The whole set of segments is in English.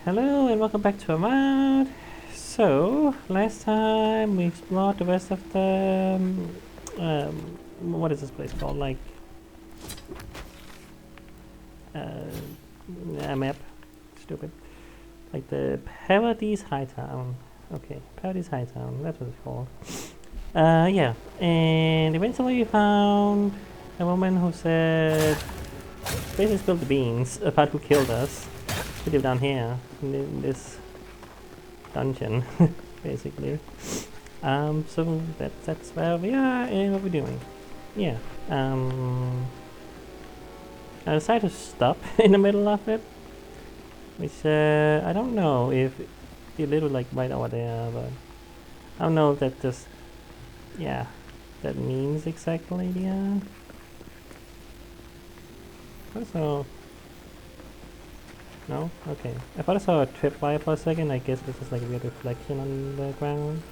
Hello and welcome back to Avowed. So, last time we explored the rest of the... what is this place called? Like... map. Stupid. Like the Paradise Hightown. Okay, Paradise Hightown, that's what it's called. Yeah. And eventually we found a woman who said... basically spilled the beans about who killed us. We live down here in this dungeon, basically. So that's where we are and what we're doing. Yeah. I decided to stop in the middle of it, which I don't know if it literally like right over there, but I don't know if that just that means exactly Also. No? Okay. I thought I saw a tripwire for a second. I guess this is like a weird reflection on the ground.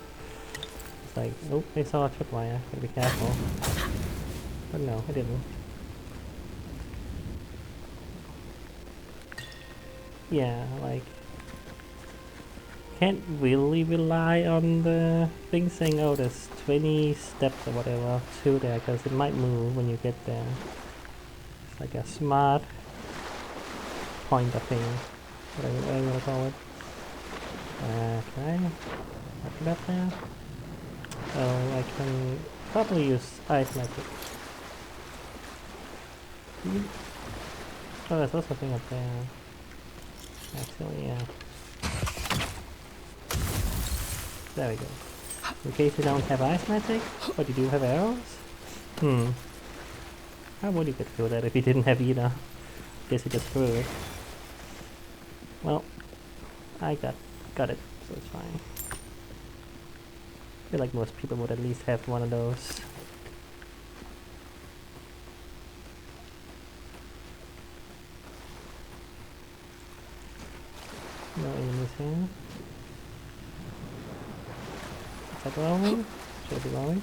It's like, oh, I saw a tripwire. Gotta be careful. But no, I didn't. Yeah, like... can't really rely on the thing saying, oh, there's 20 steps or whatever to there, because it might move when you get there. It's like a smart pointer thing. Whatever you want to call it. Can I put that there? Oh, I can probably use ice magic. Oh, there's also a thing up there. Actually, yeah. There we go. In case you don't have ice magic, but you do have arrows? How would you get through that if you didn't have either? Guess you just threw it. Well, I got it, so it's fine. I feel like most people would at least have one of those. No enemies here. Is that glowing? Should it be glowing?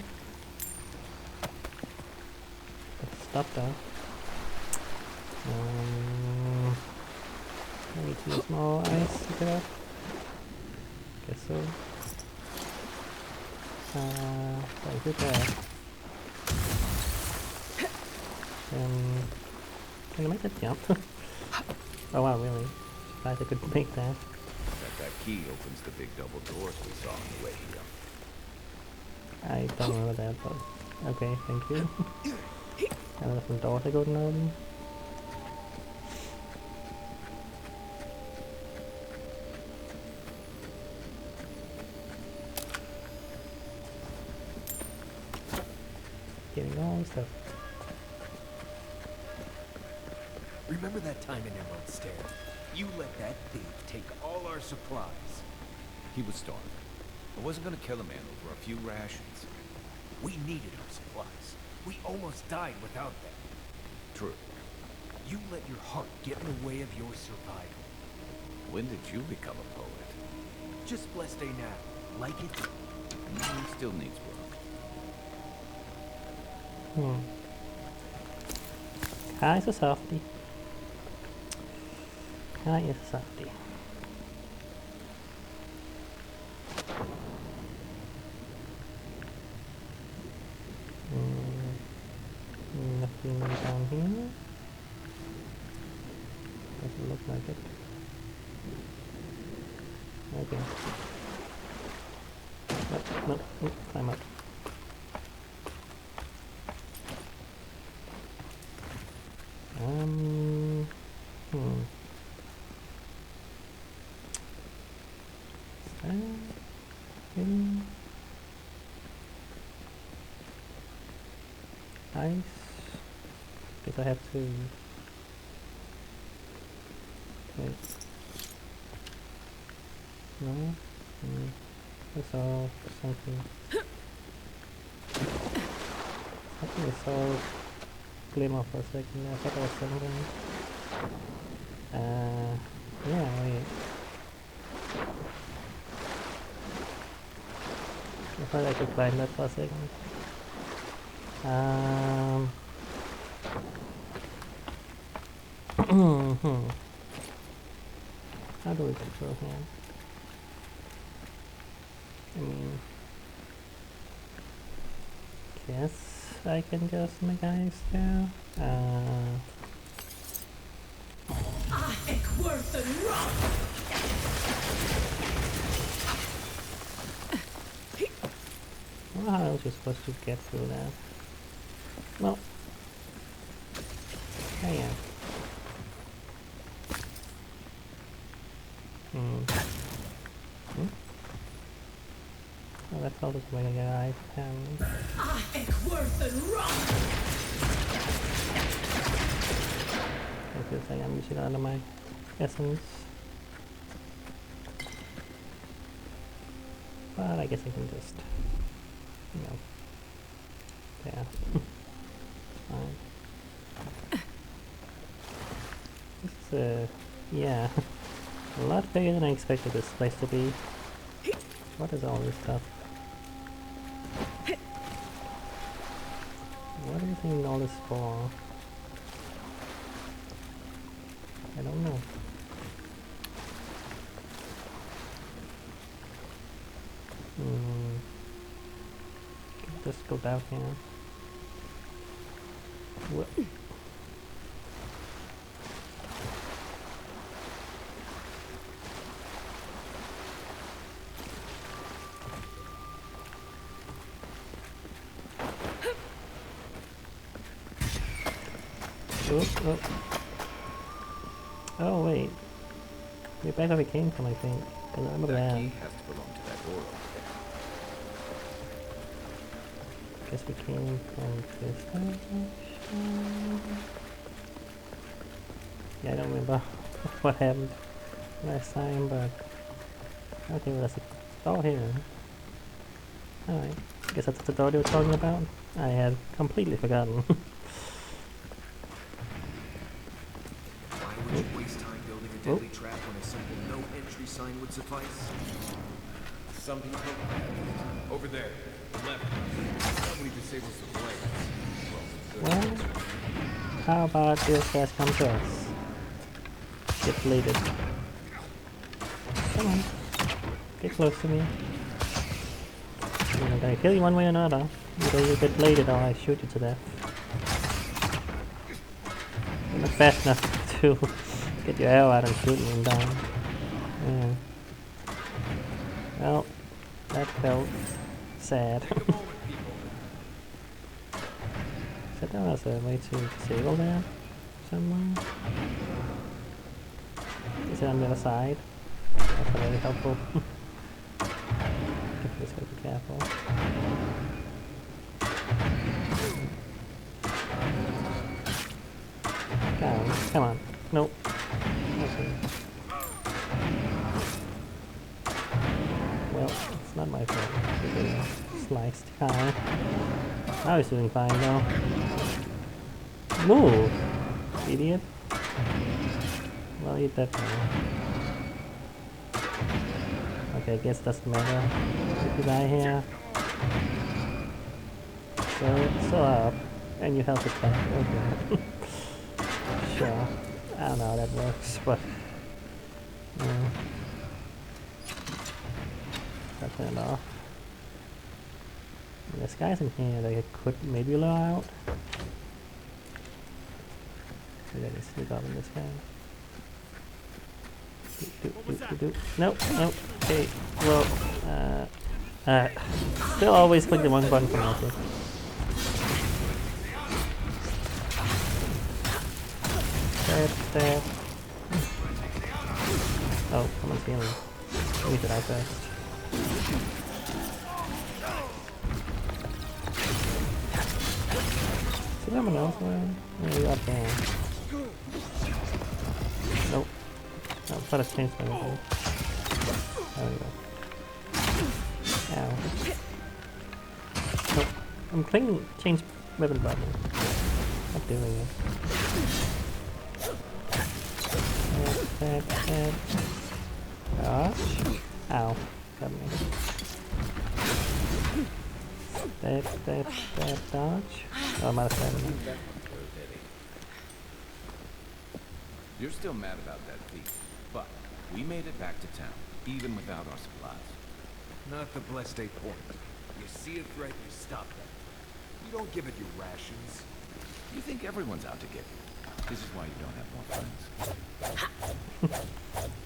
Let's stop though. Maybe to use more ice to get up. Guess so. Very good there. Can I make that jump? Oh wow, really? Surprised I could make that. That key opens the big double doors we saw on the way here. I don't remember that, but okay, thank you. And there's some doors I go to open. Getting all the stuff. Remember that time in Emerald Stair? You let that thief take all our supplies. He was starving. I wasn't gonna kill a man over a few rations. We needed our supplies. We almost died without them. True. You let your heart get in the way of your survival. When did you become a poet? Just blessed day now. Like it? Still needs work. Kai is a softie. Kai is a softie. Nothing down here. Doesn't look like it. Okay. Nope. Climb up. Ice. Guess I have to. Wait. No. I saw something. I saw glimmer for a second. I thought there was something. Yeah, wait. I thought I could climb that for a second. How do we get through here? I mean, guess I can go some guys there. I don't know how else you're supposed to get through that. Well, I am. Oh, that's all this way to get items. I feel like I'm using all of my essence. But I guess I can just, you know, yeah. Fine. This is, yeah, a lot bigger than I expected this place to be. What is all this stuff? What do you think all this for? I don't know. Just go back here. What? Oh. Oh wait. We're back where we came from, I think. I remember that. Key has to belong to that door over there. Guess we came from this direction. Yeah, I don't remember what happened last time, but okay, well, that's a door here. Alright, guess that's the door they were talking about. I had completely forgotten. Why would you waste time building a deadly trap when a simple no entry sign would suffice? Some people... Over there. Left. Somebody disables the flames. Well, how about this guys come to us? Get bladed. Come on. Get close to me. I'm gonna kill you one way or another. Either you get bladed or I shoot you to death. You're not fast enough to get your arrow out and shoot me down. Yeah. Well, that felt sad. Is that there was a way to disable there somewhere? Is it on the other side? That's very helpful. Just gotta be careful. Come on. Nope. Okay. Well, it's not my fault. Sliced car. I was doing fine though. Move! Idiot. Well, eat that now. Okay, I guess doesn't matter. If you die here. So up. And you health it back. Okay. Sure. I don't know how that works, but... yeah. I'll turn it off. There's guys in here that I could maybe lure out. Maybe I can sneak up on this guy. Nope, nope. Okay, well, still always click the one button for nothing. Stab. Oh, someone's healing. Let me get out first. Is there someone else around? Maybe up there. Nope. Oh, but it's changed my weapon. There we go. Ow. Nope. I'm clicking change weapon button. Not doing it. Stab. Dodge. Ow. Got me. Stab, dodge. Oh, I'm out of stamina. You're still mad about that thief, but We made it back to town, even without our supplies. Not the blessed eight point. You see a threat, you stop them. You don't give it your rations. You think everyone's out to get you. This is why you don't have more friends.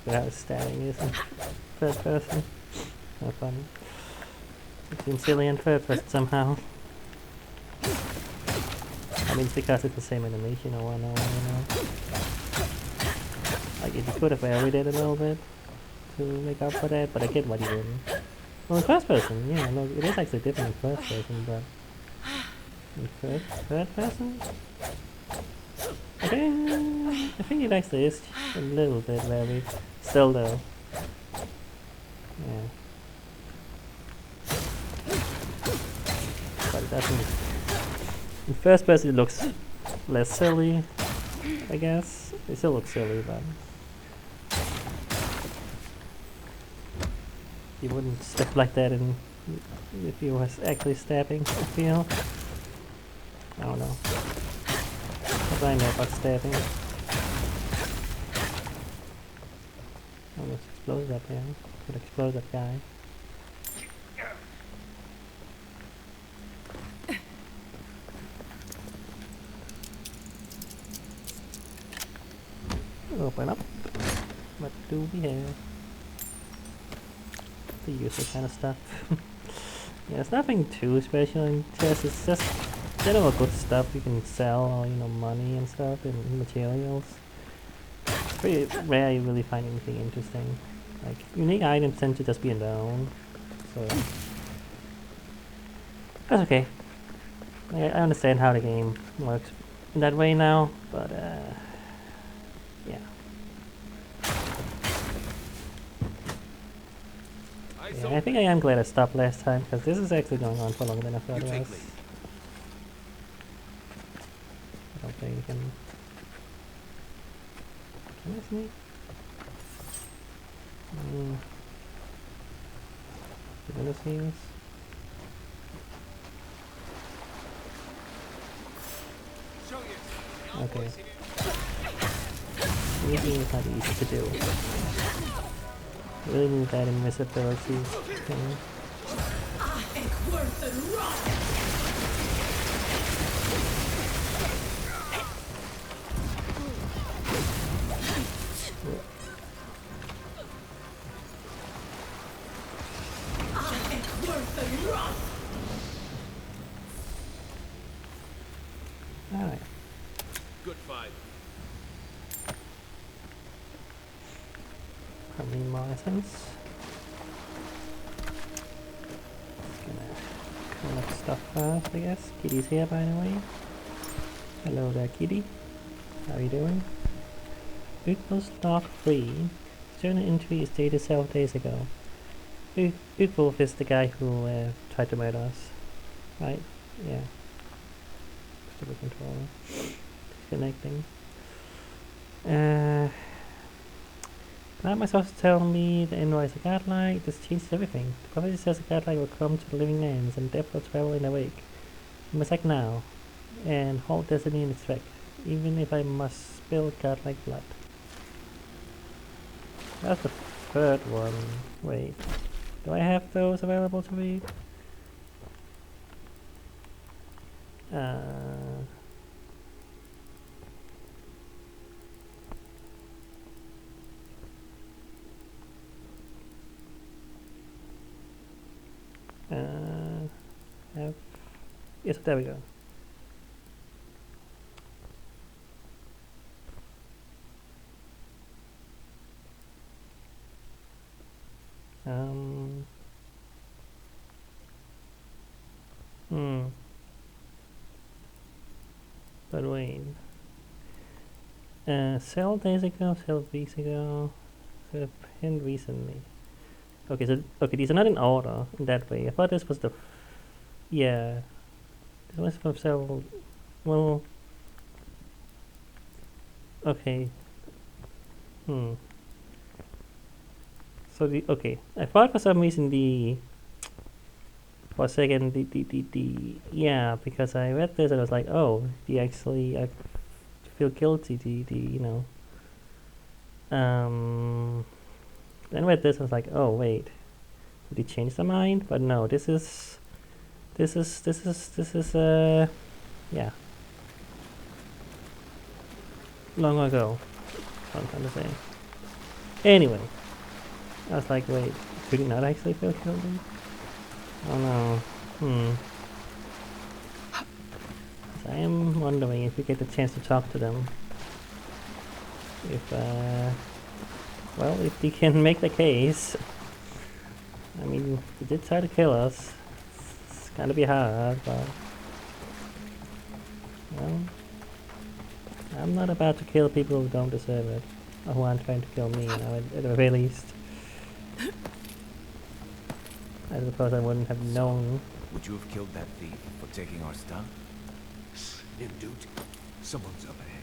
Without stabbing isn't third person. Not funny. It's been silly and third person somehow. I mean, it's because it's the same animation or one, you know. Like, if you could have varied it a little bit to make up for that, but I get what you didn't. Well, in first person, yeah, no, it is actually different in first person, but in third person? Okay, I think it actually is a little bit varied. Still though. Yeah. But it doesn't... In first person it looks less silly, I guess. It still looks silly, but... You wouldn't step like that in if you was actually stabbing, I feel. I don't know. What do I know about stabbing? Oh, there's explosives up here. Could explode that guy. Open up. What do we have? The usual kind of stuff. Yeah, there's nothing too special in chess. It's just general good stuff you can sell, or you know, money and stuff, and materials. It's pretty rare you really find anything interesting. Like unique items tend to just be unknown, so that's okay. I understand how the game works in that way now, but yeah. Yeah, I think I am glad I stopped last time, because this is actually going on for longer than I thought it was. I don't think you can... Can I sneak? You gonna see this? Okay. Sneaking is not easy to do. Really need that invisibility thing. Alright. Good fight. How many more essence? Gonna collect stuff first, I guess. Kitty's here, by the way. Hello there, Kitty. How are you doing? Ukul's Dark 3. Journal entry is dated several days ago. Ukul is the guy who tried to murder us. Right? Yeah. Stupid controller. Connecting. Now my source tell me the invoice a godlike. This changes everything. The prophecy says a godlike will come to the living lands, and death will travel in their wake. We must act now, and hold destiny in its track, even if I must spill godlike blood. That's the third one. Wait. Do I have those available to read? Yes, there we go. But wait. Sell days ago, sell weeks ago, sell pinned recently. Okay, so these are not in order in that way. I thought this was the yeah. This was from several. Well. Okay. So I thought for some reason for a second the yeah, because I read this and I was like, oh, I feel guilty, Then with this, I was like, oh wait, did he change their mind? But no, this is yeah, long ago. That's what I'm trying to say. Anyway, I was like, wait, could he not actually feel killed? Oh no. So I am wondering if we get the chance to talk to them. If well, if they can make the case. I mean, they did try to kill us. It's gonna be hard, but well, I'm not about to kill people who don't deserve it, or who aren't trying to kill me, you know, at the very least. I suppose I wouldn't have known. Would you have killed that thief for taking our stuff? Him, dude. Someone's up ahead.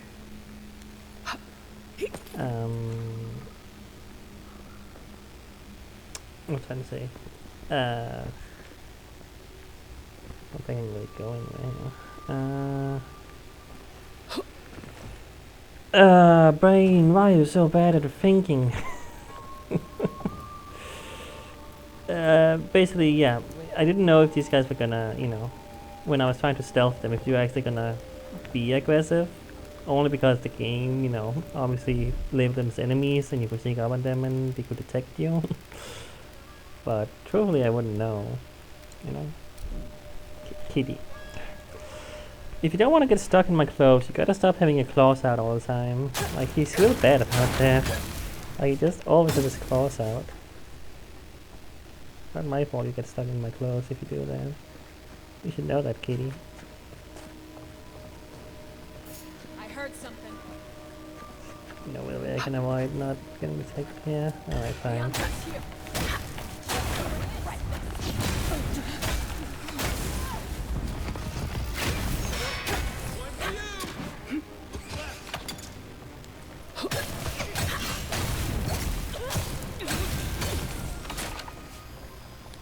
What was I trying to say? I don't think I'm really going right now. Brain, why are you so bad at thinking? Basically, yeah, I didn't know if these guys were gonna, you know, when I was trying to stealth them, if they were actually gonna be aggressive. Only because the game, you know, obviously labeled them as enemies and you could sneak up on them and they could detect you. But truthfully, I wouldn't know, you know. Kitty. If you don't want to get stuck in my clothes, you gotta stop having your claws out all the time. Like, he's real bad about that. Like, he just always has his claws out. Not my fault you get stuck in my clothes if you do that. You should know that, Kitty. I heard something. No way I can avoid not getting detected here. Alright, fine.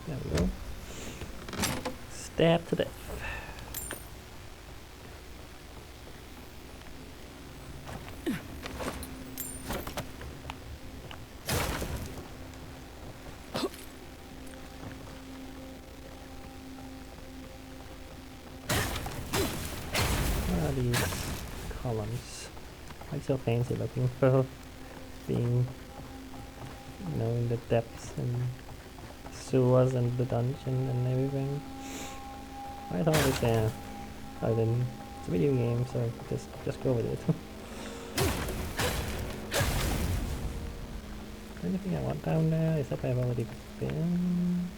There we go. Stab to death. These columns. Why so fancy looking for being, you know, in the depths and sewers and the dungeon and everything. I thought it was there. I didn't. It's a video game, so just go with it. Anything I want down there? Except I've already been.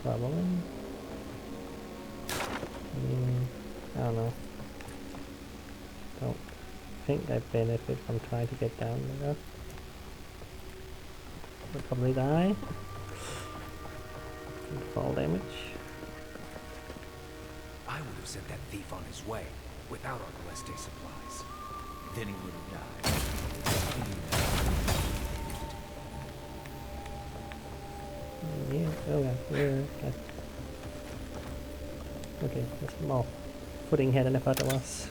Probably. I don't know. Don't think I benefit from trying to get down there. Would probably die. And fall damage. I would have sent that thief on his way without our ballistic supplies. Then he would have died. Yeah, oh yeah. Okay, that's more footing here than I thought it was.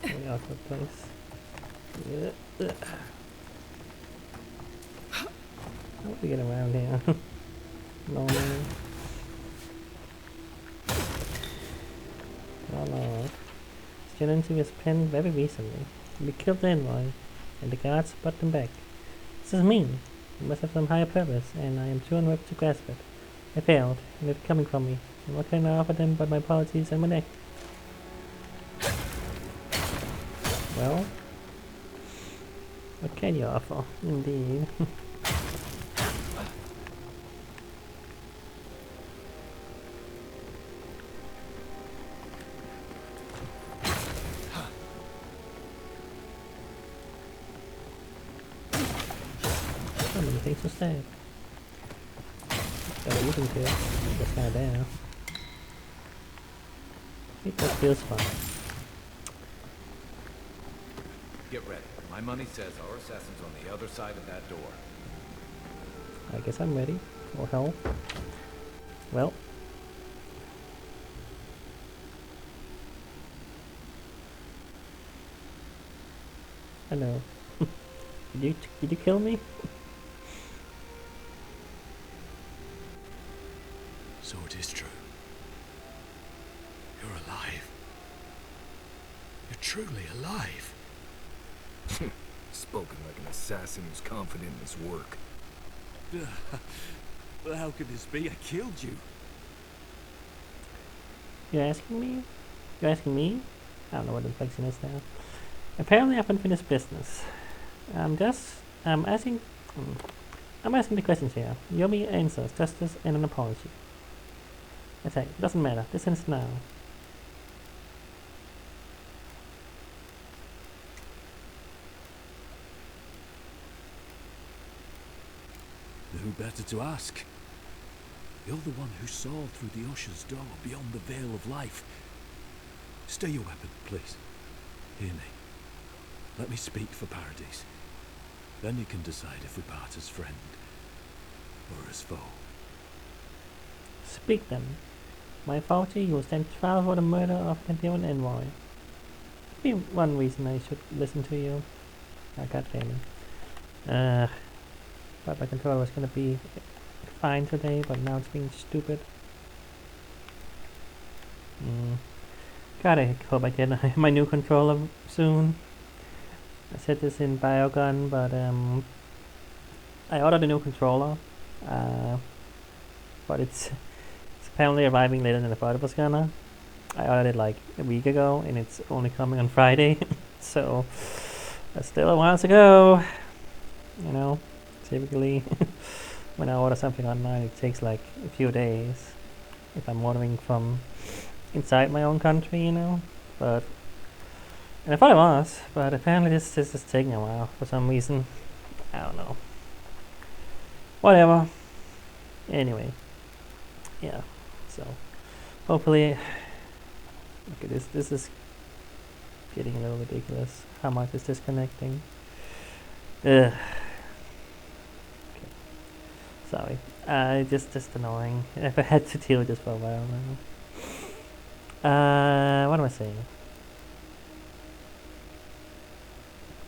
Very awkward place. Yeah. How do we get around here? No. Oh no. Students was penned very recently. We killed the envoy, and the guards brought them back. This is mean. It must have some higher purpose, and I am too unwept to grasp it. I failed, and it's coming from me. And what can I offer them but my apologies and my neck? Well, what can you offer? Indeed. things to stay. So looking to just kinda there. It just feels fun. Get ready. My money says our assassin's on the other side of that door. I guess I'm ready. Or hell. Well. I know. Did you kill me? So it is true. You're alive. You're truly alive. Spoken like an assassin who's confident in his work. Well, how could this be? I killed you. You're asking me? You're asking me? I don't know what the inflection is now. Apparently I've unfinished business. I'm asking the questions here. You owe me answers, justice, and an apology. That's it. Doesn't matter. This ends now. Who better to ask? You're the one who saw through the usher's door beyond the veil of life. Stay your weapon, please. Hear me. Let me speak for Paradise. Then you can decide if we part as friend or as foe. Speak then. My faulty, you will stand trial for the murder of Pantheon Envoy. Be one reason I should listen to you. Oh, God damn it. Thought my controller was gonna be fine today, but now it's being stupid. God, I hope I get my new controller soon. I said this in Biogun, but I ordered a new controller, but it's apparently arriving later than I thought it was gonna. I ordered it like a week ago, and it's only coming on Friday, so that's still a while to go. You know, typically when I order something online, it takes like a few days if I'm ordering from inside my own country, you know. But and I thought it was, but apparently this is taking a while for some reason. I don't know. Whatever. Anyway, yeah. So hopefully, okay, this is getting a little ridiculous. How much is disconnecting? Ugh. Okay. Sorry. Just annoying. I've had to deal with this for a while now. What am I saying?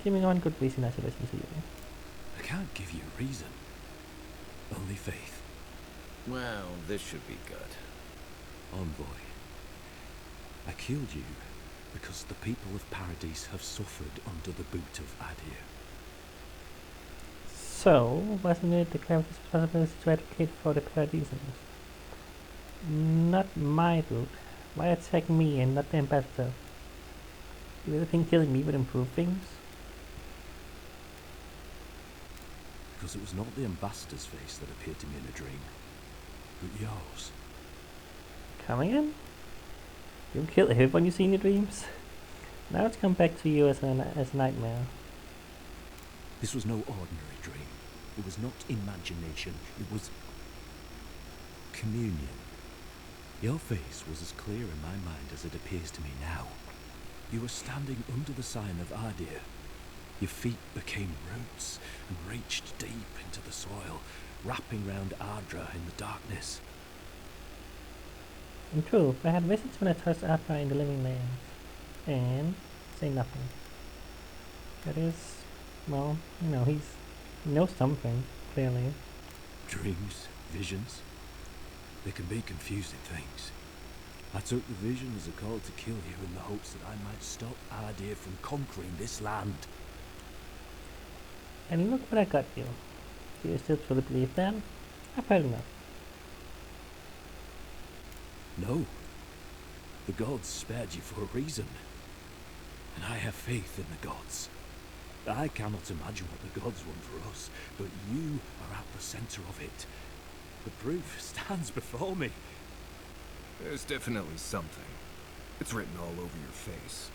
Give me one good reason I should listen to you. I can't give you reason. Only faith. Well, this should be good. Envoy, I killed you because the people of Paradise have suffered under the boot of Adir. So, wasn't it the character's responsibility to advocate for the Paradisans? Not my boot. Why attack me and not the ambassador? You really think killing me would improve things? Because it was not the ambassador's face that appeared to me in a dream, but yours. Come again? You kill everyone you see in your dreams? Now it's come back to you as a nightmare. This was no ordinary dream. It was not imagination. It was communion. Your face was as clear in my mind as it appears to me now. You were standing under the sign of Adir. Your feet became roots and reached deep into the soil, wrapping round Ardra in the darkness. In truth, I had visions when I touched Ardra in the living land. And say nothing. That is, well, you know, he knows something, clearly. Dreams, visions, they can be confusing things. I took the vision as a call to kill you in the hopes that I might stop Adir from conquering this land. And look what I got you. Do you still truly believe that? I've heard enough. No. The gods spared you for a reason. And I have faith in the gods. I cannot imagine what the gods want for us, but you are at the center of it. The proof stands before me. There's definitely something. It's written all over your face.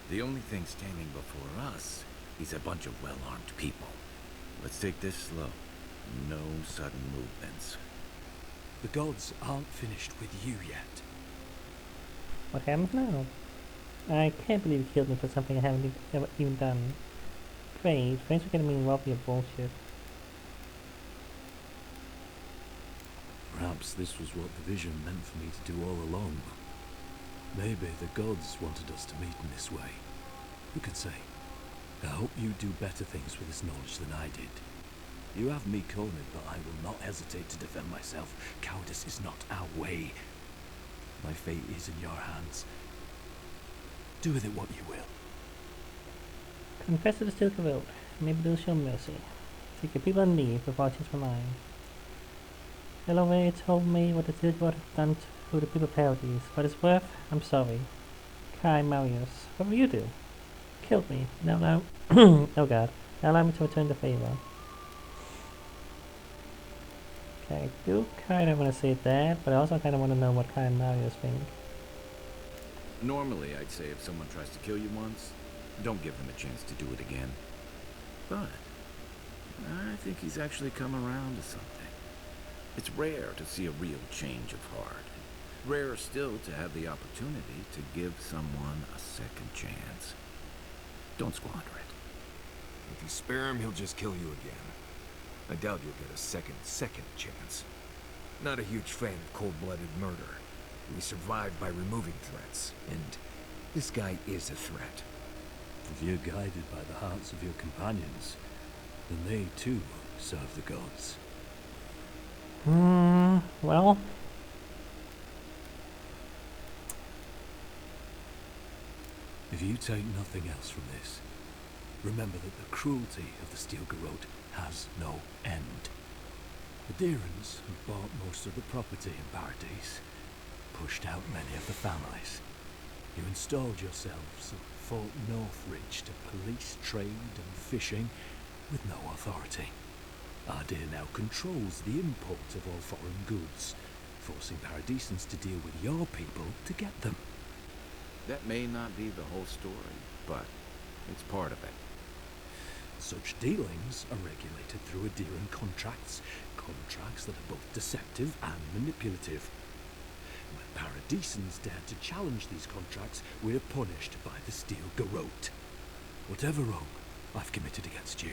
The only thing standing before us is a bunch of well-armed people. Let's take this slow. No sudden movements. The gods aren't finished with you yet. What happens now? I can't believe you killed me for something I haven't ever even done. Great, thanks for getting me involved in your bullshit. Perhaps this was what the vision meant for me to do all along. Maybe the gods wanted us to meet in this way. Who can say? I hope you do better things with this knowledge than I did. You have me cornered, but I will not hesitate to defend myself. Cowardice is not our way. My fate is in your hands. Do with it what you will. Confess to the Steel Avowed. Maybe they'll show mercy. Take your people and leave before I change my mind. Elove told me what the Steel Avowed have done to the people of Paradise. What it's worth, I'm sorry. Kai Marius, what will you do? Killed me. Now allow oh god. Now allow me to return the favor. Okay, I do kind of want to say that, but I also kind of want to know what Kai and Marius think. Normally, I'd say if someone tries to kill you once, don't give them a chance to do it again. But I think he's actually come around to something. It's rare to see a real change of heart. Rarer still to have the opportunity to give someone a second chance. Don't squander it. If you spare him, he'll just kill you again. I doubt you'll get a second chance. Not a huge fan of cold-blooded murder. We survive by removing threats, and this guy is a threat. If you're guided by the hearts of your companions, then they too serve the gods. Well... If you take nothing else from this, remember that the cruelty of the Steel Garrote has no end. The Deerans, who bought most of the property in Paradise, pushed out many of the families. You installed yourselves at Fort Northridge to police trade and fishing with no authority. Ardea now controls the import of all foreign goods, forcing Paradisans to deal with your people to get them. That may not be the whole story, but it's part of it. Such dealings are regulated through Aderan contracts that are both deceptive and manipulative. When Paradisans dare to challenge these contracts, we're punished by the Steel Garrote. Whatever wrong I've committed against you,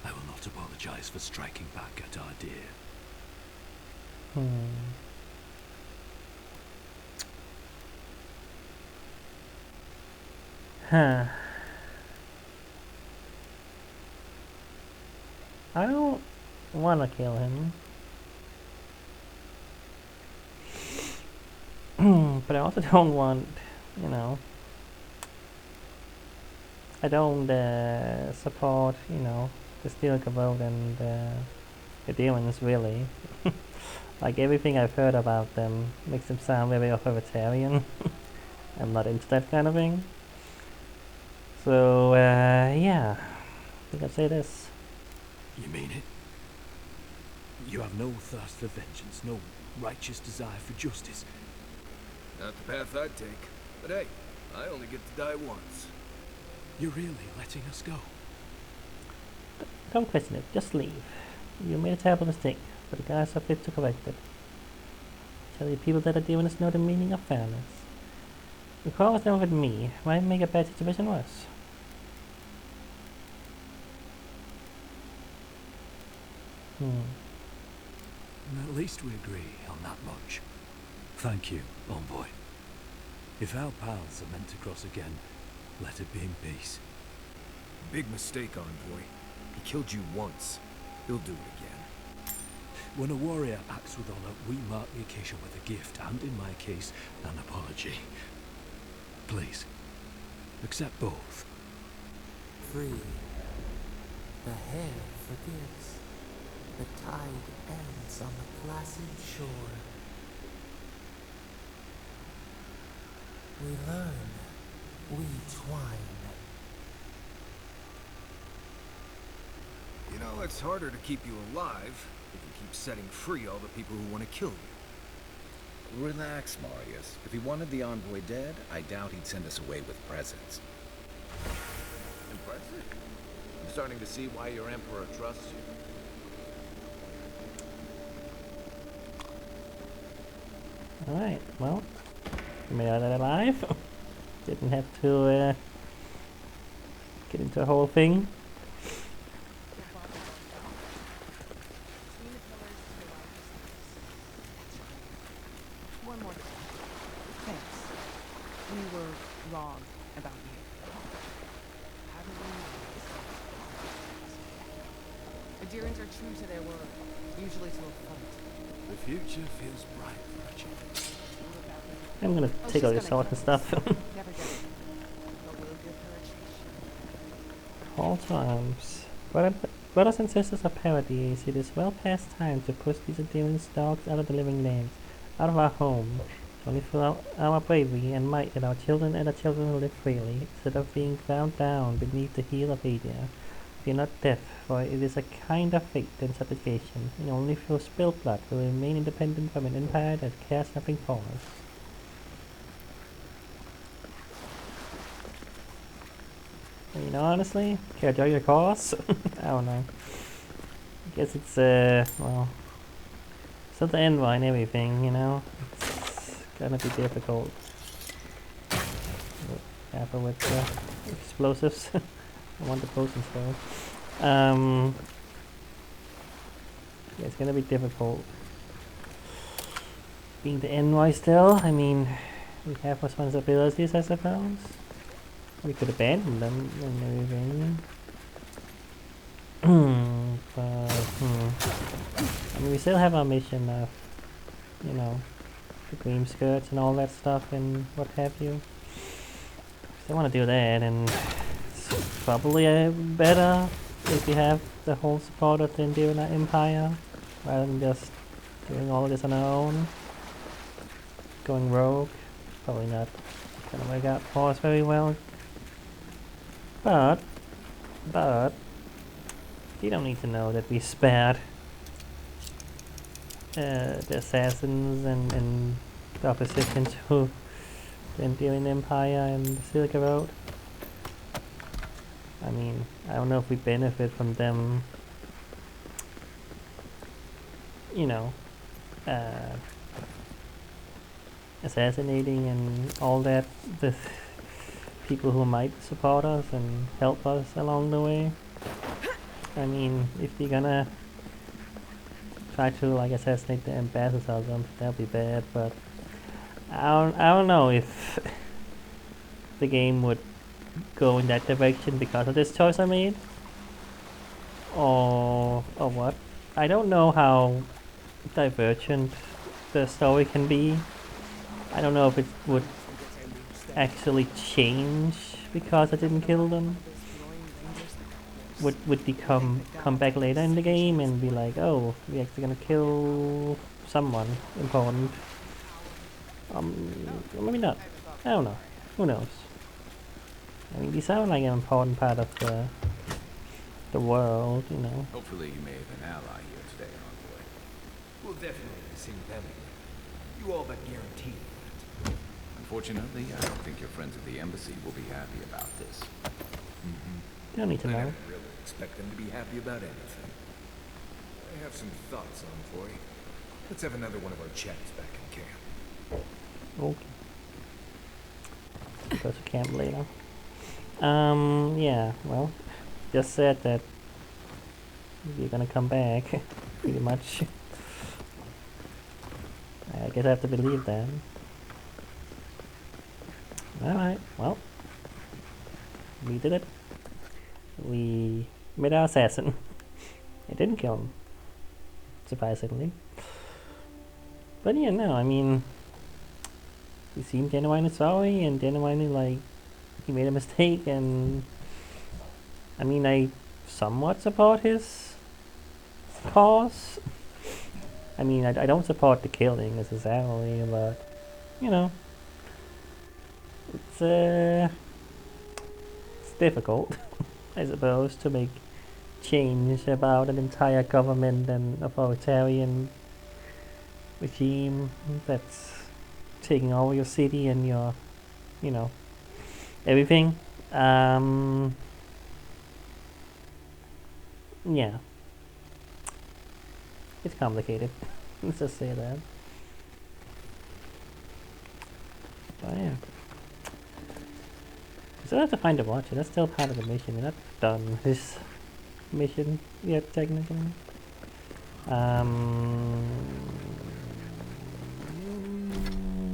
I will not apologize for striking back at Ardea. Huh. I don't want to kill him. But I also don't want, you know... I don't support, you know, the Steel Garrote and the demons, really. Like, everything I've heard about them makes them sound very authoritarian. I'm not into that kind of thing. So, yeah. I think I'd say this. You mean it? You have no thirst for vengeance, no righteous desire for justice. Not the path I'd take. But hey, I only get to die once. You're really letting us go? Don't question it, just leave. You made a terrible mistake, but the guys are fit to correct it. Tell the people that are doing this know the meaning of fairness. The quarrel was done with me. Why make a bad situation worse? At least we agree on that much. Thank you, Envoy. If our paths are meant to cross again, let it be in peace. Big mistake, Envoy. He killed you once. He'll do it again. When a warrior acts with honor, we mark the occasion with a gift, and in my case, an apology. Please, accept both. Free. The hair forgives. The tide ends on the placid shore. We learn. We twine. You know, it's harder to keep you alive if you keep setting free all the people who want to kill you. Relax, Marius. If he wanted the envoy dead, I doubt he'd send us away with presents. Impressive. I'm starting to see why your emperor trusts you. Alright, well, we made out alive. Didn't have to get into the whole thing. One more thing. Thanks. We were wrong about you. Haven't we? Adherents are true to their word, usually to a fault. The future feels bright for a change. I'm gonna take all your she's sword gonna and stuff. Never get it. But we'll give her a chance. Call to arms. Brothers and sisters of Paradise, it is well past time to push these demon dogs out of the living lands, out of our home. Only through our bravery and might that our children and our children will live freely, instead of being ground down beneath the heel of Adia. Fear not death, for it is a kind of fate and subjugation, and only through spilled blood will we remain independent from an empire that cares nothing for us. And, you know, honestly, can I join your cause? I don't know. I guess it's, well, it's not the envy and everything, you know? It's gonna be difficult. Careful with explosives. I want the potions though. Yeah, it's gonna be difficult. Being the envoy still, I mean, we have responsibilities, I suppose. We could abandon them and everything. But, I mean, we still have our mission of, you know, the green skirts and all that stuff and what have you. Still want to do that, and it's probably better if you have the whole support of the Endeavor Empire rather than just doing all of this on our own. Going rogue, probably not gonna work out for us very well. But you don't need to know that we spared the assassins and the opposition to the Endurian Empire and the Silica Road. I mean, I don't know if we benefit from them, you know, assassinating and all that, the people who might support us and help us along the way. I mean, if you're gonna try to like assassinate the ambassadors or something, that'd be bad, but I don't know if the game would go in that direction because of this choice I made, or what. I don't know how divergent the story can be. I don't know if it would actually change because I didn't kill them. Would they come back later in the game and be like, oh, we're actually gonna kill someone important? Maybe not. I don't know. Who knows? I mean, they sound like an important part of the world, you know. Hopefully you made an ally here today, envoy. We'll definitely see them again. You all but guarantee that. Unfortunately, I don't think your friends at the embassy will be happy about this. You don't need to I know. don't really expect them to be happy about anything. I have some thoughts, envoy. Let's have another one of our chats back in camp. Okay. Go to camp later. Yeah, well, just said that you're gonna come back, pretty much. I guess I have to believe that. Alright, well, we did it. We made our assassin. It didn't kill him, surprisingly. But yeah, no, I mean, he seemed genuinely sorry and genuinely like he made a mistake, and I mean, I somewhat support his cause. I mean, I don't support the killing necessarily, but you know, it's difficult, I suppose, to make change about an entire government and authoritarian regime that's taking over your city and your, you know, everything. Yeah. It's complicated. Let's just say that. But yeah. We still have to find the watcher. That's still part of the mission. We're not done with this mission yet, technically.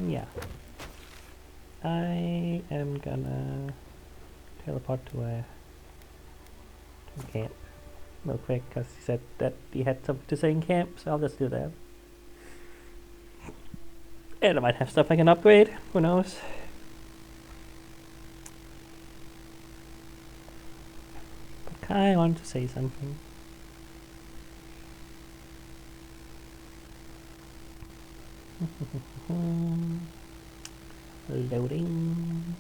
Yeah. I am gonna teleport to a camp real quick because he said that he had something to say in camp, so I'll just do that. And I might have stuff I can upgrade, who knows. But Kai wanted to say something. Loading.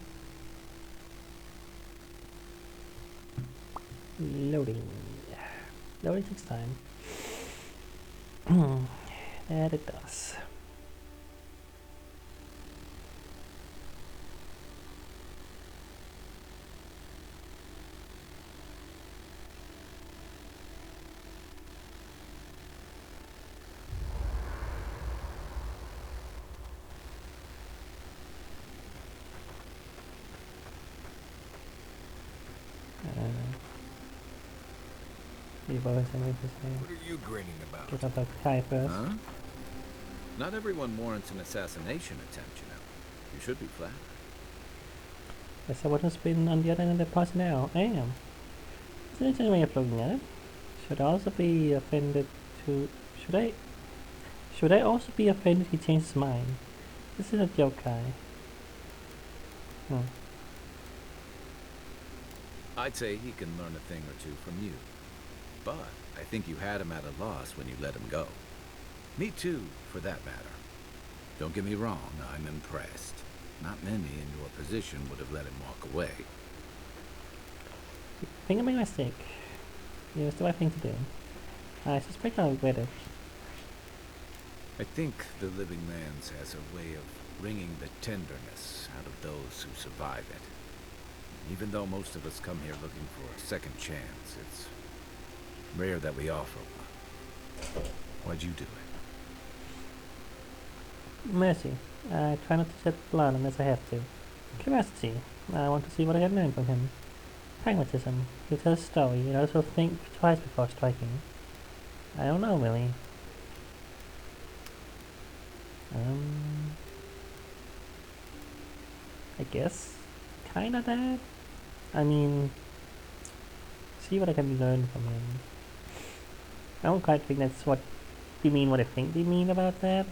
Loading. Loading takes time. And it does. You boys are with What are you grinning about? get up a Kai first. Huh? Not everyone warrants an assassination attempt, you know. You should be flattered. Is that what has been on the other end of the party now? I am. It's an interesting way of looking at it. Should I also be offended to... Should I also be offended he changed his mind? This is a joke, Kai. I'd say he can learn a thing or two from you. But I think you had him at a loss when you let him go. Me too, for that matter. Don't get me wrong, I'm impressed. Not many in your position would have let him walk away. I think I made a mistake. It was the right thing to do. I suspect I'll regret it. I think the Living Lands has a way of wringing the tenderness out of those who survive it. Even though most of us come here looking for a second chance, it's rare that we offer one. Why'd you do it? Mercy. I try not to shed blood unless I have to. Curiosity. I want to see what I can learn from him. Pragmatism. You tell a story, you also think twice before striking. I don't know, really. I guess kinda that. I mean, see what I can learn from him. I don't quite think that's what they mean, what I think they mean about that.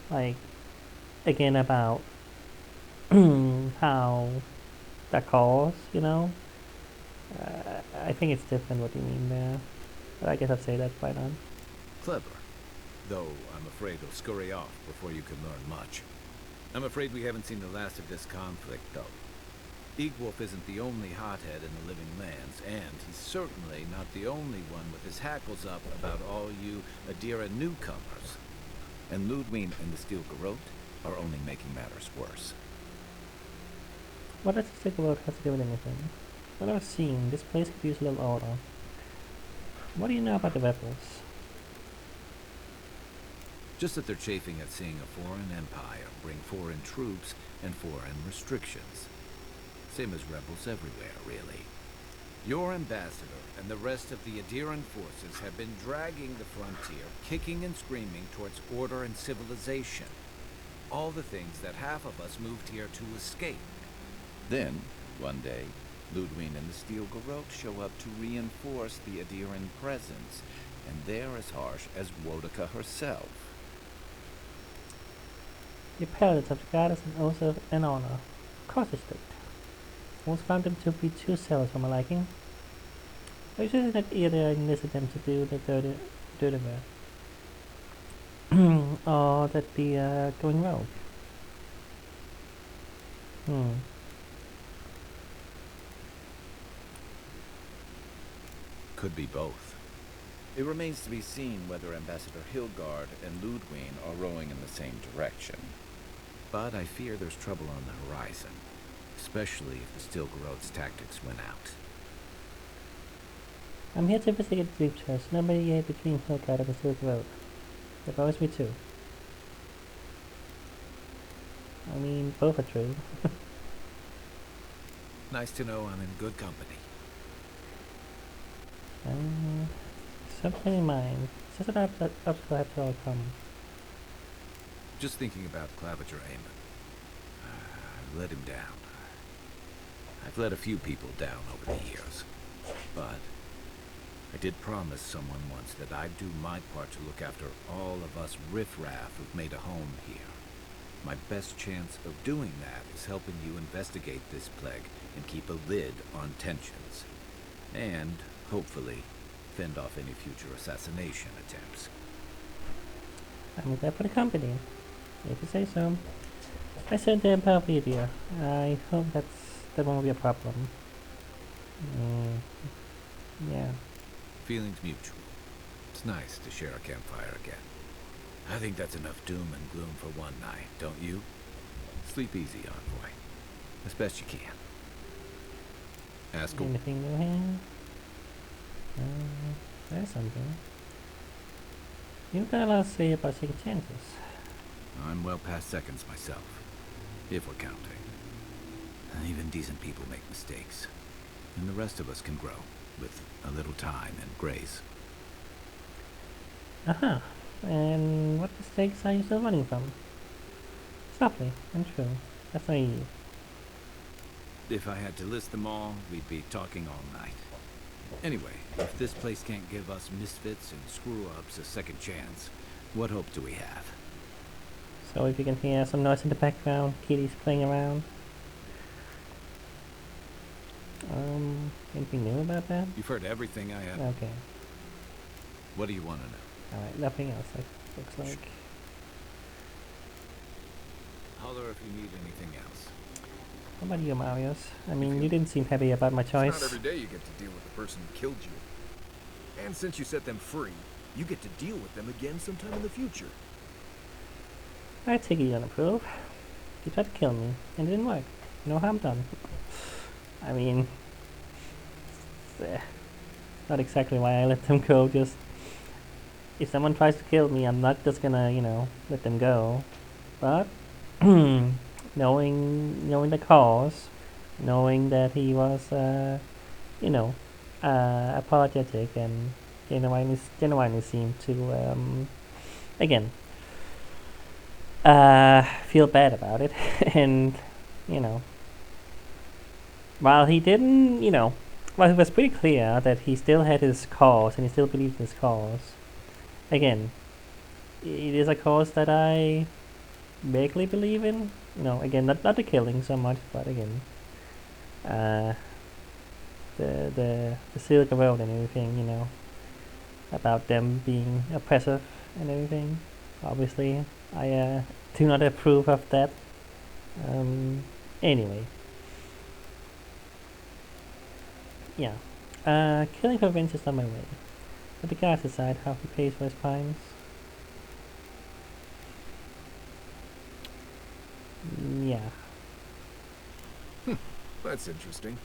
Like, again, about how that calls, you know? I think it's different what you mean there. But I guess I'd say that quite on. Clever. Though I'm afraid he'll scurry off before you can learn much. I'm afraid we haven't seen the last of this conflict, though. Eagwolf isn't the only hothead in the Living Lands, and he's certainly not the only one with his hackles up about all you Adira newcomers. And Ludwig and the Steel Garrote are only making matters worse. What does this about have to do with anything? What I've seen, this place could use a little order. What do you know about the rebels? Just that they're chafing at seeing a foreign empire bring foreign troops and foreign restrictions. Same as rebels everywhere, really. Your ambassador and the rest of the Adiran forces have been dragging the frontier, kicking and screaming towards order and civilization. All the things that half of us moved here to escape. Then, one day, Ludwig and the Steel Garrote show up to reinforce the Adiran presence, and they're as harsh as Wodaka herself. The paladins of the goddess and also an honor. Of course it's did. Almost found them to be too zealous for my liking. I was just that either I enlisted them to do the dirty work. Or that the going rogue. Could be both. It remains to be seen whether Ambassador Hilgard and Ludwig are rowing in the same direction. But I fear there's trouble on the horizon, especially if the Steel Garrote's tactics win out. I'm here to investigate the deep chest. Nobody here between Hilgard and the Steel Garrote. There always be two. I mean, both are true. Nice to know I'm in good company. Something in mind. Just an obstacle have to overcome. Just thinking about Claviger Amon. I let him down. I've let a few people down over the years. But I did promise someone once that I'd do my part to look after all of us riffraff who've made a home here. My best chance of doing that is helping you investigate this plague and keep a lid on tensions. And, hopefully, fend off any future assassination attempts. I'm glad for the company. If you say so. I said the above video. I hope that won't be a problem. Yeah. Feelings mutual. It's nice to share a campfire again. I think that's enough doom and gloom for one night, don't you? Sleep easy, Envoy. As best you can. Ask him. Anything new here? There's something. You've got a lot to say about taking chances. I'm well past seconds myself, if we're counting. Even decent people make mistakes, and the rest of us can grow, with a little time and grace. Uh-huh. And what mistakes are you still running from? It's lovely and true. That's naive. If I had to list them all, we'd be talking all night. Anyway, if this place can't give us misfits and screw-ups a second chance, what hope do we have? So if you can hear some noise in the background, kitties playing around. Anything new about that? You've heard everything I have. Okay. What do you want to know? Alright, nothing else, looks like. Holler if you need anything else. How about you, Marius? I mean, you didn't seem happy about my It's choice. not every day you get to deal with the person who killed you. And since you set them free, you get to deal with them again sometime in the future. I take it you don't approve. You tried to kill me, and it didn't work. No harm done. I mean, not exactly why I let them go, just if someone tries to kill me, I'm not just gonna, let them go. But knowing the cause, knowing that he was, apologetic and genuinely seemed to, again, feel bad about it, and while he didn't, while it was pretty clear that he still had his cause and he still believed in his cause. Again, it is a cause that I vaguely believe in. Again, not the killing so much, but again, the Silk Road and everything. About them being oppressive and everything. Obviously, I do not approve of that. Anyway. Yeah. Killing for revenge is on my way. But the guys decide how he pays for his crimes. Yeah. That's interesting.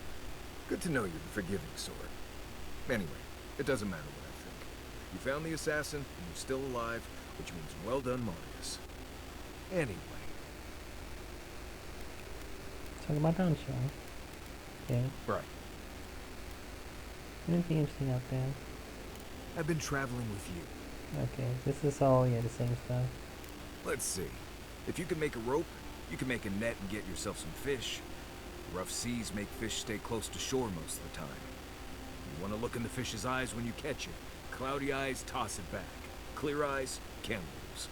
Good to know you're the forgiving sort. Anyway, it doesn't matter what I think. You found the assassin, and you're still alive, which means well done, Marius. Anyway. Talk about down show. Yeah. Right. Anything interesting out there? I've been traveling with you. Okay, this is all, the same stuff. Let's see. If you can make a rope, you can make a net and get yourself some fish. Rough seas make fish stay close to shore most of the time. You want to look in the fish's eyes when you catch it. Cloudy eyes, toss it back. Clear eyes, cannibals.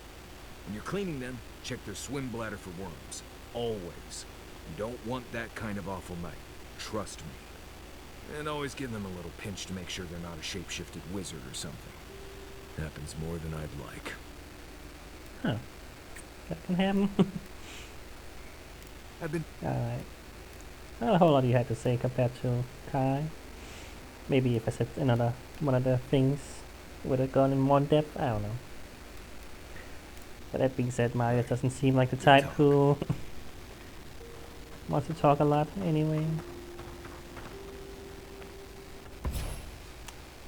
When you're cleaning them, check their swim bladder for worms. Always. You don't want that kind of awful night. Trust me. And always give them a little pinch to make sure they're not a shape-shifted wizard or something. Happens more than I'd like. Huh. That can happen. I've been... Alright. Not a whole lot you had to say compared to Kai. Maybe if I said another one of the things would have gone in more depth, I don't know. But that being said, Mario doesn't seem like the type who wants to talk a lot anyway.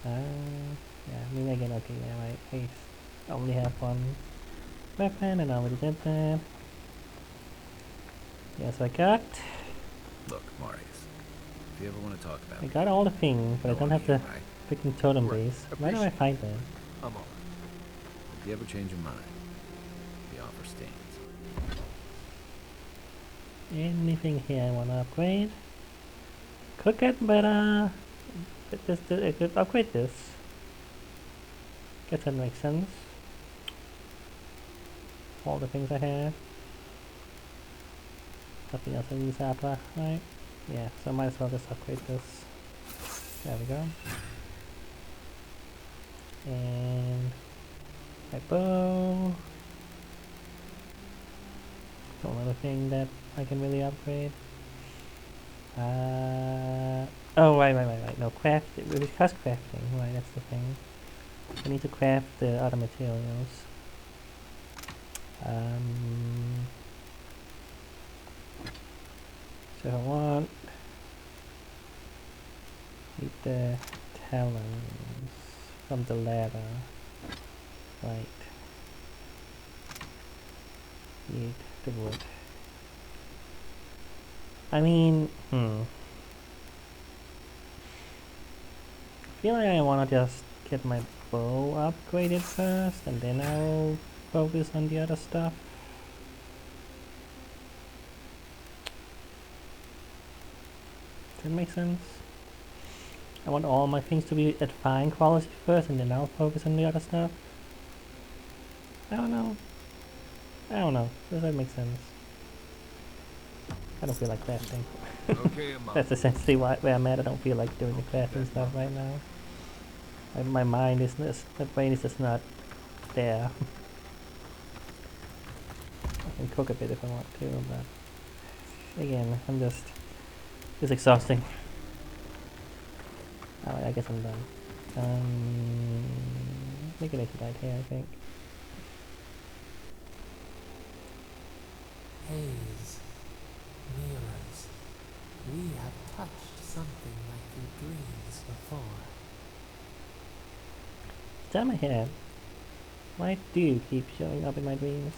Yeah, I mean again, okay, yeah, right. I only have one weapon and I already did that. Yes, I got Look, Marius, if you ever want to talk about I it, got all the things, but I know don't I'm have the here, right? freaking totem Right. base. Why do I Appreciate fight that? I'm all. If you ever change your mind, the offer stands. Anything here I want to upgrade? Could get better. But I could upgrade this. Guess that makes sense. All the things I have. Nothing else I use Appa, right? Yeah, so I might as well just upgrade this. There we go. And my bow. So another thing that I can really upgrade. Oh, right. No, craft. It was cost crafting. Right, that's the thing. I need to craft the other materials. So I want need the talons from the ladder. Right. Need the wood. I mean, I feel like I want to just get my bow upgraded first, and then I'll focus on the other stuff. Does that make sense? I want all my things to be at fine quality first, and then I'll focus on the other stuff. I don't know. Does that make sense? I don't feel like crafting. Okay, I'm That's essentially where I'm at. I don't feel like doing the crafting stuff right now. My mind is my brain is just not there. I can cook a bit if I want to, but again, it's exhausting. Alright, I guess I'm done. Make it right here, I think. Haze, mirrors, we have touched something like your dreams before. Damn my head. Why do you keep showing up in my dreams?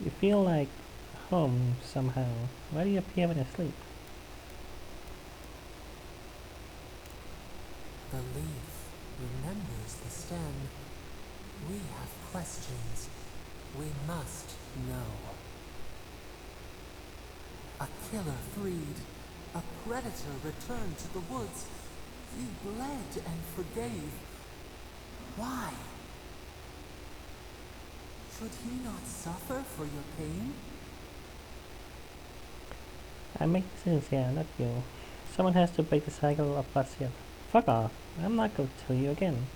You feel like home somehow. Why do you appear when I sleep? The leaf remembers the stem. We have questions. We must know. A killer freed. A predator returned to the woods. You bled and forgave. Why? Should he not suffer for your pain? I make decisions here, not you. Someone has to break the cycle of what's here. Fuck off. I'm not going to kill you again.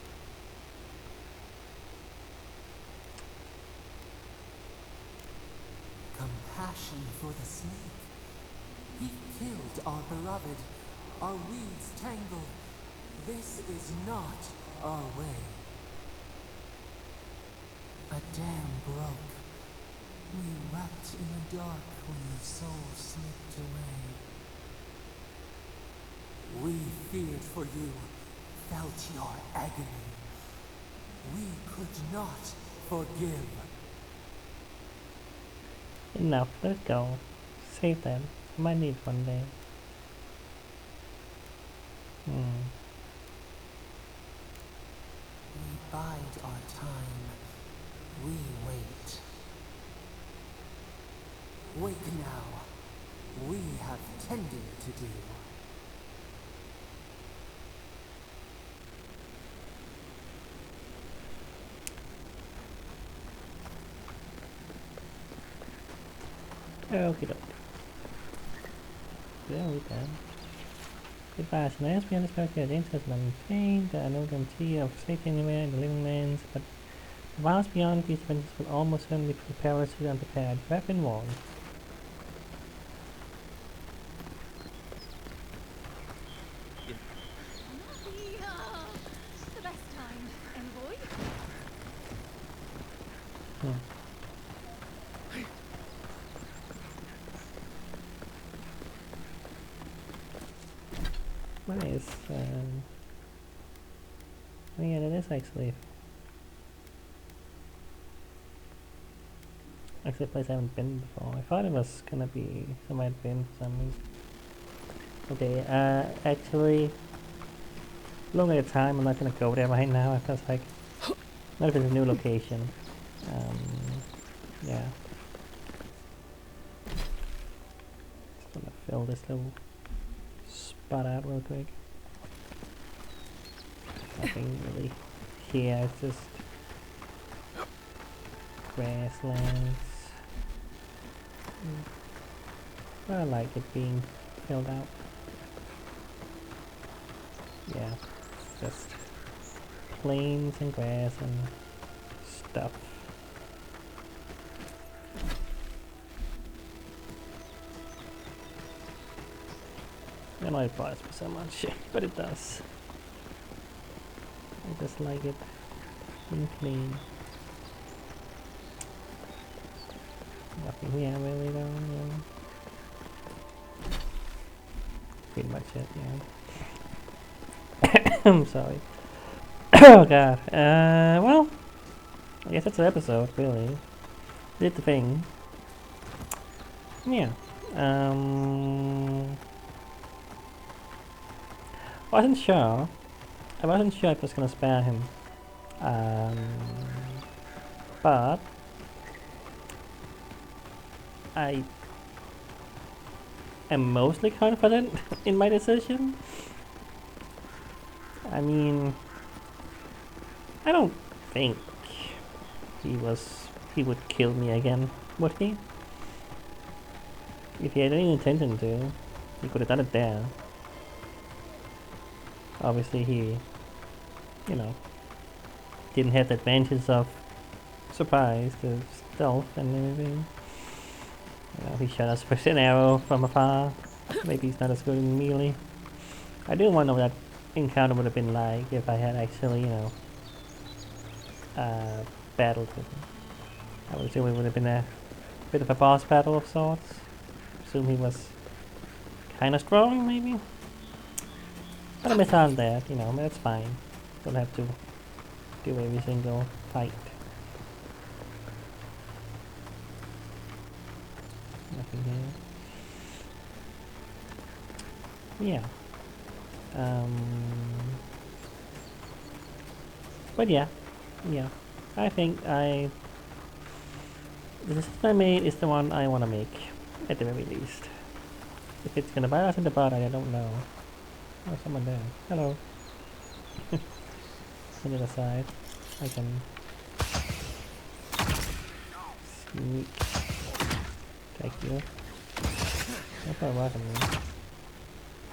Compassion for the snake. He killed our beloved. Our weeds tangled. This is not our way. A dam broke. We wept in the dark when your soul slipped away. We feared for you, felt your agony. We could not forgive. Enough, let's go. Save them. I might need one day. We bide our time. We wait. Wake now. We have tending to do. Okie doke. There we go. Goodbye. So now we understand the danger has been maintained. There are no guarantee of safety anywhere in the living lands, but the wilds beyond these adventures will almost certainly prepare us to the unprepared. You have been warned. The best time, envoy. Nice. Oh yeah, that is actually. Actually, a place I haven't been before. I thought it was gonna be somewhere I'd been for some reason. Okay, actually, looking at the time, I'm not gonna go there right now. I was like, not if it's a new location. Yeah. Just gonna fill this little spot out real quick. Nothing really here, it's just grasslands. I like it being filled out. Yeah, just plains and grass and stuff. I don't know it bothers me so much, but it does. I just like it being clean. Nothing here really though, yeah. Pretty much it, yeah. I'm sorry. Oh god. Well, I guess that's the episode, really. Did the thing. Yeah. Wasn't sure. I wasn't sure if I was gonna spare him. But I am mostly confident in my decision. I mean, I don't think he would kill me again, would he? If he had any intention to, he could have done it there. Obviously he, didn't have the advantage of surprise, the stealth and everything. He shot us with an arrow from afar. Maybe he's not as good in melee. I do wonder what that encounter would have been like if I had actually, battled with him. I would assume it would have been a bit of a boss battle of sorts. Assume he was kind of strong, maybe. But I miss out on that, that's fine. Don't have to do every single fight. Nothing here. Yeah. But yeah. I think the decision I made is the one I want to make, at the very least. If it's gonna bite us in the butt, I don't know. Oh, someone there. Hello. On the other side, I can sneak. Thank you. That's not rocking me.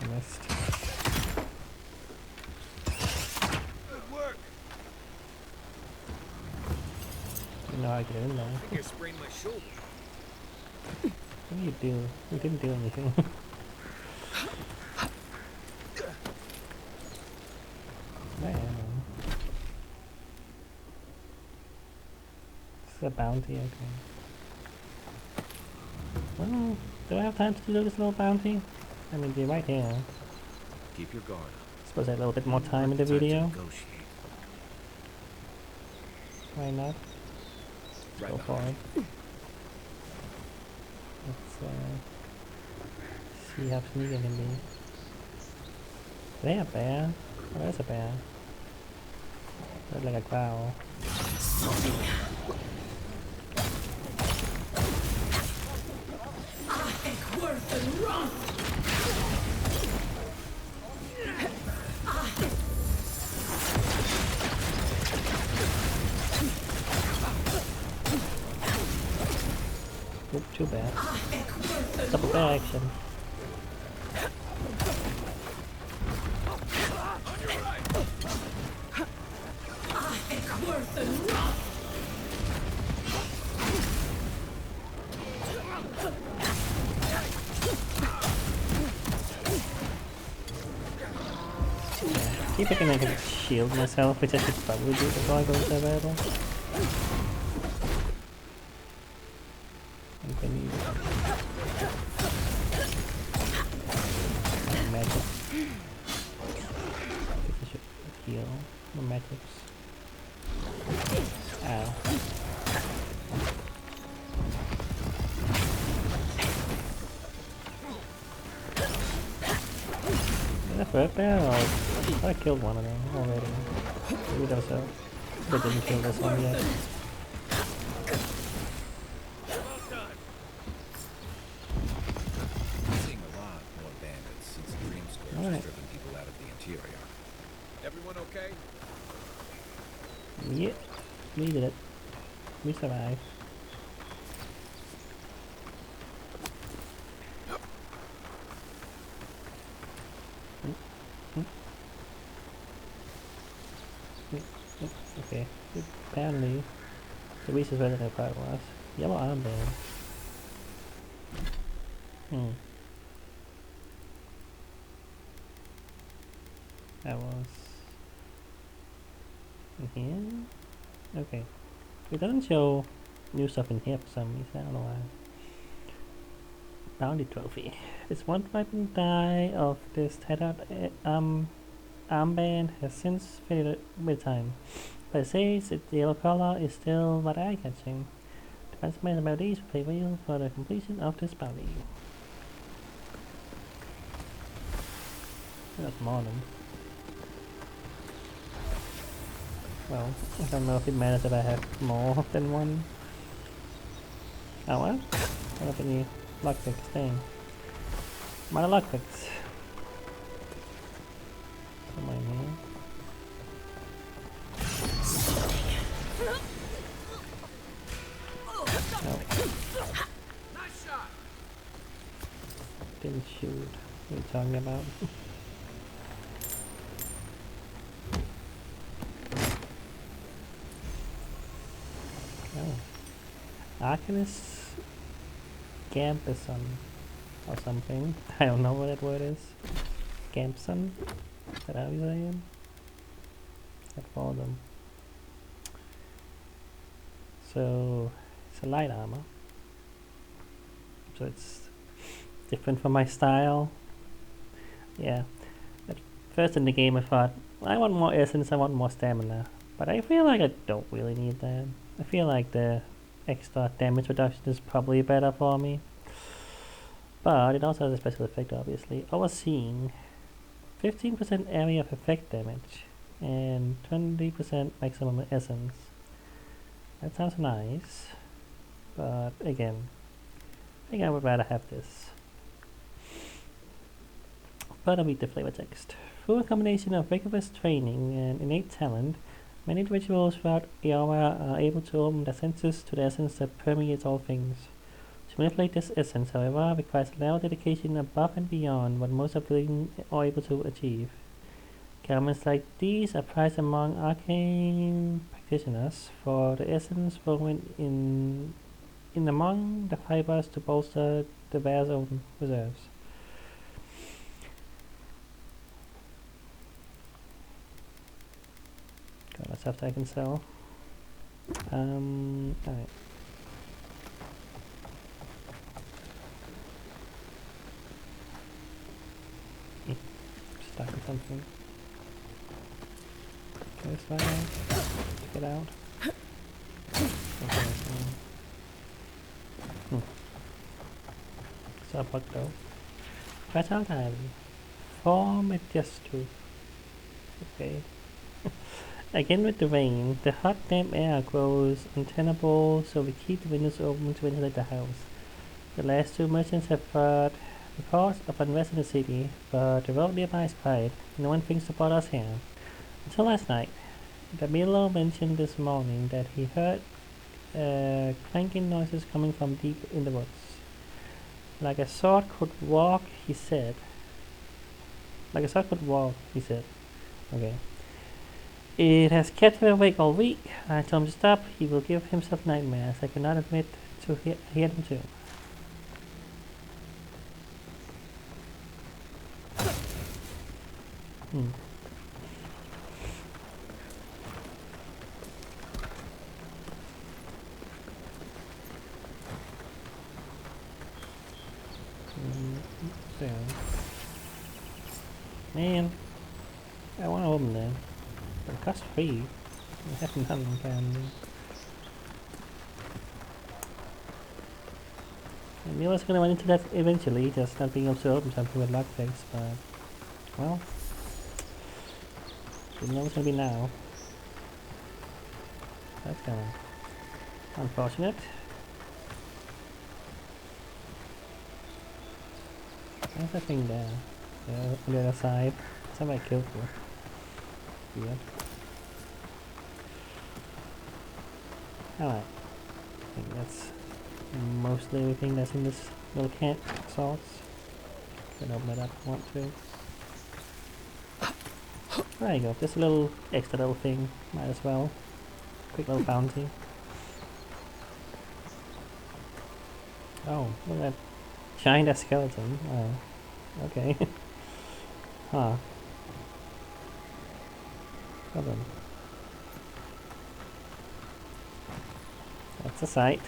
I missed. Good work. You know how I get in there. I think I sprained my shoulder. What do you do? You didn't do anything. Man. This is a bounty, okay. Well, do I have time to do this little bounty? I mean, they're right here. Keep your guard up. Suppose I have a little bit more time in the Time to video. negotiate. Why not? Right Go for behind it. Let's see how sneaky I can be. Is there a bear? Oh, there's a bear. Looks like a growl. Oop, too bad. Double bear action. Keep thinking I can shield myself, which I should probably do before I go into battle. I'm gonna need magic. I think I should heal the magics. Ow. work there? Or I killed one of them already. Maybe that was so. But didn't kill this one yet. Seeing a lot more bandits since the Dream Scourge has driven people out of the interior. Everyone okay? Yep, we did it. We survived. Okay, apparently the reason why the part was yellow armband. That was in here? Okay. It doesn't show new stuff in here for some reason, I don't know why. Bounty trophy. This one weapon die of this tattered armband has since faded with time. But it says that the yellow color is still what eye-catching. Depends on about these will favor you for the completion of this bounty. That's more than. Well, I don't know if it matters if I have more than one. Oh well, I don't have any lockpicks thing. My lockpicks. Somewhere in here. Oh. Nice shot. Didn't shoot. What are you talking about? Oh. Arcanist Gampison or something. I don't know what that word is. Gampson? Is that how you say it? I follow them. So it's a light armor. So it's different from my style. Yeah. At first in the game I thought, I want more essence, I want more stamina. But I feel like I don't really need that. I feel like the extra damage reduction is probably better for me. But it also has a special effect obviously. Overseeing 15% area of effect damage and 20% maximum essence. That sounds nice. But again, I think I would rather have this. But I'll read the flavor text. Through a combination of rigorous training and innate talent, many individuals throughout Iowa are able to open their senses to the essence that permeates all things. To manipulate this essence, however, requires a level of dedication above and beyond what most are willing or able to achieve. Garments like these are prized among arcane practitioners, for the essence woven in among the fibers to bolster the wearer's own reserves. Got lots of stuff I can sell. Alright. Stuck in something. Okay, this way. Get out. Okay, so a bug though. Fragile Diary. Form a gesture. Okay. Again with the rain, the hot damp air grows untenable, so we keep the windows open to ventilate the house. The last two merchants have heard reports of unrest in the city, but the road nearby is quiet. No one thinks about us here. Until last night. The Milo mentioned this morning that he heard clanking noises coming from deep in the woods. Like a sword could walk, he said. Like a sword could walk, he said. Okay. It has kept him awake all week. I told him to stop. He will give himself nightmares. I cannot admit to hear them too. So. Man, I want to open them. But it costs free. I have nothing can. I knew I was going to run into that eventually, just not being able to open something with lockpicks, but well, Didn't know it was gonna be now. That's kinda unfortunate. There's that thing there. Yeah, on the other side. Somebody killed you. Weird. Alright. I think that's mostly everything that's in this little camp salts. Can open it up if I want to. There you go. Just a little extra little thing. Might as well. Quick little bounty. Oh, look at that giant skeleton. Oh, okay. Huh. Hold on. That's a sight.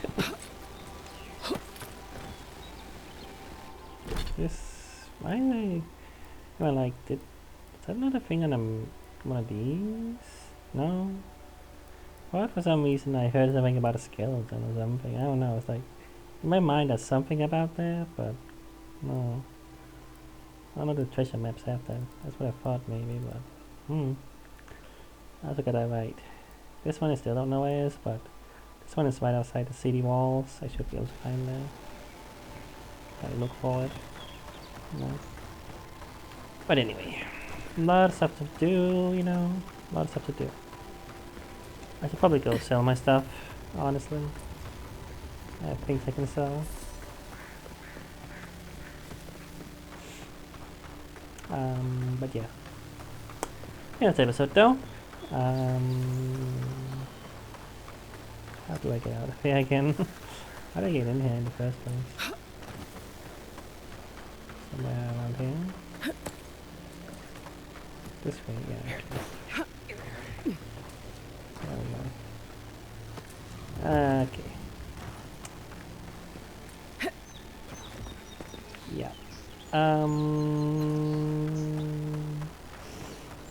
This. Why am I. Well, like, is that not a thing on one of these? No? What? For some reason I heard something about a skeleton or something. I don't know. It's like. In my mind, there's something about that, but. No. None of the treasure maps have that. That's what I thought, maybe, but. I also got that right. This one I still don't know where it is, but. This one is right outside the city walls. I should be able to find that. I look for it. No. But anyway, a lot of stuff to do, you know. A lot of stuff to do. I should probably go sell my stuff, honestly. I have things I can sell. But yeah. Yeah, that's the episode though. How do I get out of here again? How do I get in here in the first place? Somewhere around here. This way, yeah. Okay. There we go. Okay. Yeah.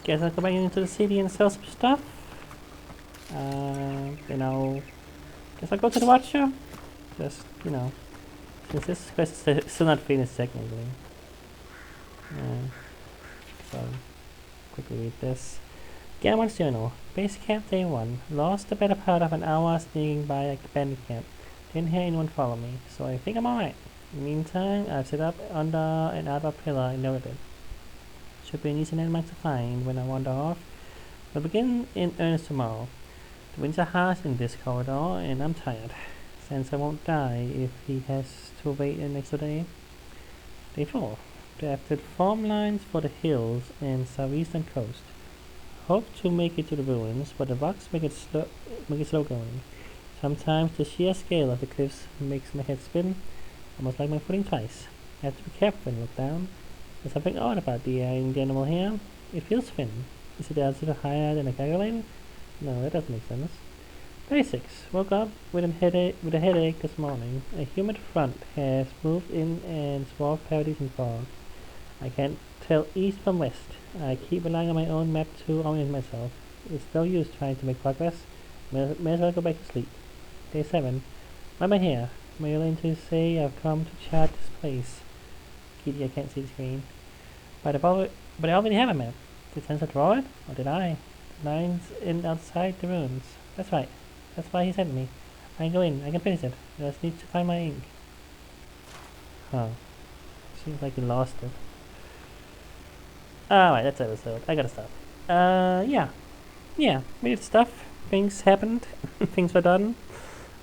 Guess I'll go back into the city and sell some stuff. You know, guess I'll go to the watcher. Just, you know, since this quest is still not finished technically. So, quickly read this. Gammon's Journal. Base Camp Day 1. Lost the better part of an hour sneaking by a bandit camp. Didn't hear anyone follow me, so I think I'm alright. In the meantime, I've set up under an outdoor pillar and noted it. Should be an easy landmark to find when I wander off. We'll begin in earnest tomorrow. The winds are harsh in this corridor, and I'm tired. Since I won't die if he has to wait an extra day. Day 4. Drafted farm lines for the hills and southeastern coast. Hope to make it to the ruins, but the rocks make it slow going. Sometimes the sheer scale of the cliffs makes my head spin, almost like my footing twice. I have to be careful when I look down. There's something odd about the animal here. It feels thin. Is it altitude higher than I calculated? No, that doesn't make sense. Day 6. Woke up with a headache this morning. A humid front has moved in and swathed paradise in fog. I can't tell east from west. I keep relying on my own map to orient myself. It's no use trying to make progress. May as well go back to sleep. Day 7. Why am I here? Am I willing to say I've come to chart this place? Kitty, I can't see the screen. But I already have a map. Did Sensor draw it? Or did I? The lines in outside the ruins. That's right. That's why he sent me. I can go in. I can finish it. I just need to find my ink. Huh. Seems like you lost it. Alright, that's the episode. I gotta stop. Yeah. Yeah, we did stuff. Things happened. Things were done.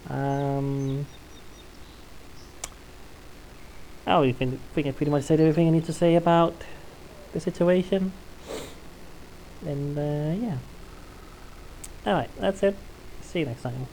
I think I pretty much said everything I need to say about the situation. And, yeah. Alright, that's it. See you next time.